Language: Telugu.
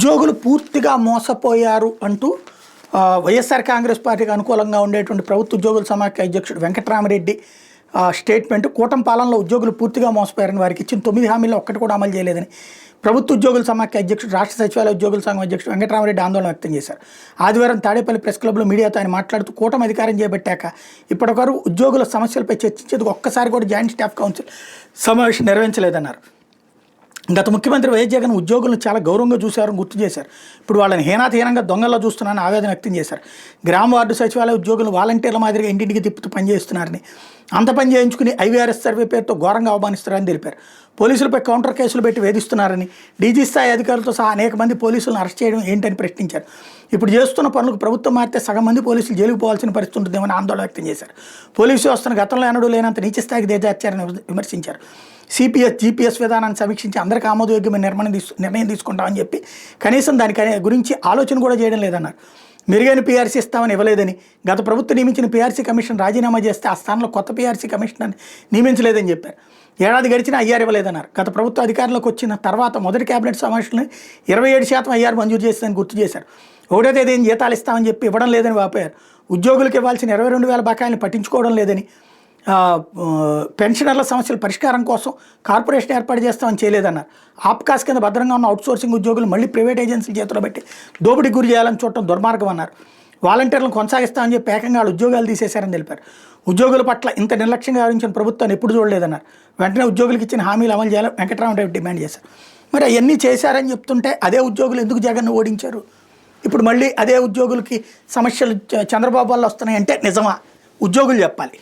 ఉద్యోగులు పూర్తిగా మోసపోయారు అంటూ వైఎస్ఆర్ కాంగ్రెస్ పార్టీకి అనుకూలంగా ఉండేటువంటి ప్రభుత్వ ఉద్యోగుల సమాఖ్య అధ్యక్షుడు వెంకటరామరెడ్డి స్టేట్మెంట్, కూటమి పాలనలో ఉద్యోగులు పూర్తిగా మోసపోయారని, వారికి ఇచ్చిన 9 హామీల్లో ఒక్కటి కూడా అమలు చేయలేదని ప్రభుత్వ ఉద్యోగుల సమాఖ్య అధ్యక్షుడు, రాష్ట్ర సచివాలయ ఉద్యోగుల సంఘం అధ్యక్షుడు వెంకటరామరెడ్డి ఆందోళన వ్యక్తం చేశారు. ఆదివారం తాడేపల్లి ప్రెస్ క్లబ్లో మీడియాతో ఆయన మాట్లాడుతూ, కూటమి అధికారం చేపట్టాక ఇప్పటివరకు ఉద్యోగుల సమస్యలపై చర్చించేందుకు ఒక్కసారి కూడా జాయింట్ స్టాఫ్ కౌన్సిల్ సమావేశం నిర్వహించలేదన్నారు. గత ముఖ్యమంత్రి వైఎస్ జగన్ ఉద్యోగులను చాలా గౌరవంగా చూశారని గుర్తు చేశారు. ఇప్పుడు వాళ్ళని హీనాతహీనంగా దొంగల్లో చూస్తున్నారని ఆవేదన వ్యక్తం చేశారు. గ్రామ వార్డు సచివాలయ ఉద్యోగులు వాలంటీర్ల మాదిరిగా ఇంటింటికి తిప్పుతూ పనిచేస్తున్నారని, అంత పని చేయించుకుని ఐవీఆర్ఎస్ సర్వే పేరుతో ఘోరంగా అవమానిస్తున్నారని తెలిపారు. పోలీసులపై కౌంటర్ కేసులు పెట్టి వేధిస్తున్నారని, డీజీ స్థాయి అధికారులతో సహా అనేక మంది పోలీసులను అరెస్ట్ చేయడం ఏంటని ప్రశ్నించారు. ఇప్పుడు చేస్తున్న పనులకు ప్రభుత్వం మారితే సగం మంది పోలీసులు జైలుకు పోవాల్సిన పరిస్థితి ఉంటుందేమని ఆందోళన వ్యక్తం చేశారు. పోలీసు వ్యవస్థను గతంలో ఎన్నడూ లేనంత నీచ స్థాయికి దిగజార్చారని విమర్శించారు. సిపిఎస్ జీపీఎస్ విధానాన్ని సమీక్షించి అందరికీ ఆమోదయోగ్యమైన నిర్ణయం తీసుకుంటామని చెప్పి కనీసం దానికి గురించి ఆలోచన కూడా చేయడం లేదన్నారు. మెరుగైన పీఆర్సీ ఇస్తామని ఇవ్వలేదని, గత ప్రభుత్వం నియమించిన పీఆర్సీ కమిషన్ రాజీనామా చేస్తే ఆ స్థానంలో కొత్త పీఆర్సీ కమిషన్ నియమించలేదని చెప్పారు. ఏడాది గడిచినా ఐఆర్ ఇవ్వలేదన్నారు. గత ప్రభుత్వ అధికారంలోకి వచ్చిన తర్వాత మొదటి కేబినెట్ సమావేశంలో 27% ఐఆర్ మంజూరు చేసిందని గుర్తు చేశారు. 1వ తేదీన జీతాలు ఇస్తామని చెప్పి ఇవ్వడం లేదని వాపోయారు. ఉద్యోగులకు ఇవ్వాల్సిన 22,000 బకాయిలను పట్టించుకోవడం లేదని, పెన్షనర్ల సమస్యల పరిష్కారం కోసం కార్పొరేషన్ ఏర్పాటు చేస్తామని చేయలేదన్నారు. ఆప్కాస్ కింద భద్రంగా ఉన్న అవుట్సోర్సింగ్ ఉద్యోగులు మళ్ళీ ప్రైవేట్ ఏజెన్సీల చేతిలో పెట్టి దోపిడీకి గురి చేయాలని చూడటం దుర్మార్గం అన్నారు. వాలంటీర్లను కొనసాగిస్తామని చెప్పి ఏకంగా వాళ్ళు ఉద్యోగాలు తీసేశారని తెలిపారు. ఉద్యోగుల పట్ల ఇంత నిర్లక్ష్యంగా వ్యవహరించిన ప్రభుత్వాన్ని ఎప్పుడు చూడలేదన్నారు. వెంటనే ఉద్యోగులకు ఇచ్చిన హామీలు అమలు చేయాలని వెంకటరామరెడ్డి డిమాండ్ చేశారు. మరి అవన్నీ చేశారని చెప్తుంటే అదే ఉద్యోగులు ఎందుకు జగన్ను ఓడించారు? ఇప్పుడు మళ్ళీ అదే ఉద్యోగులకి సమస్యలు చంద్రబాబు వల్ల వస్తున్నాయి అంటే నిజమా? ఉద్యోగులు చెప్పాలి.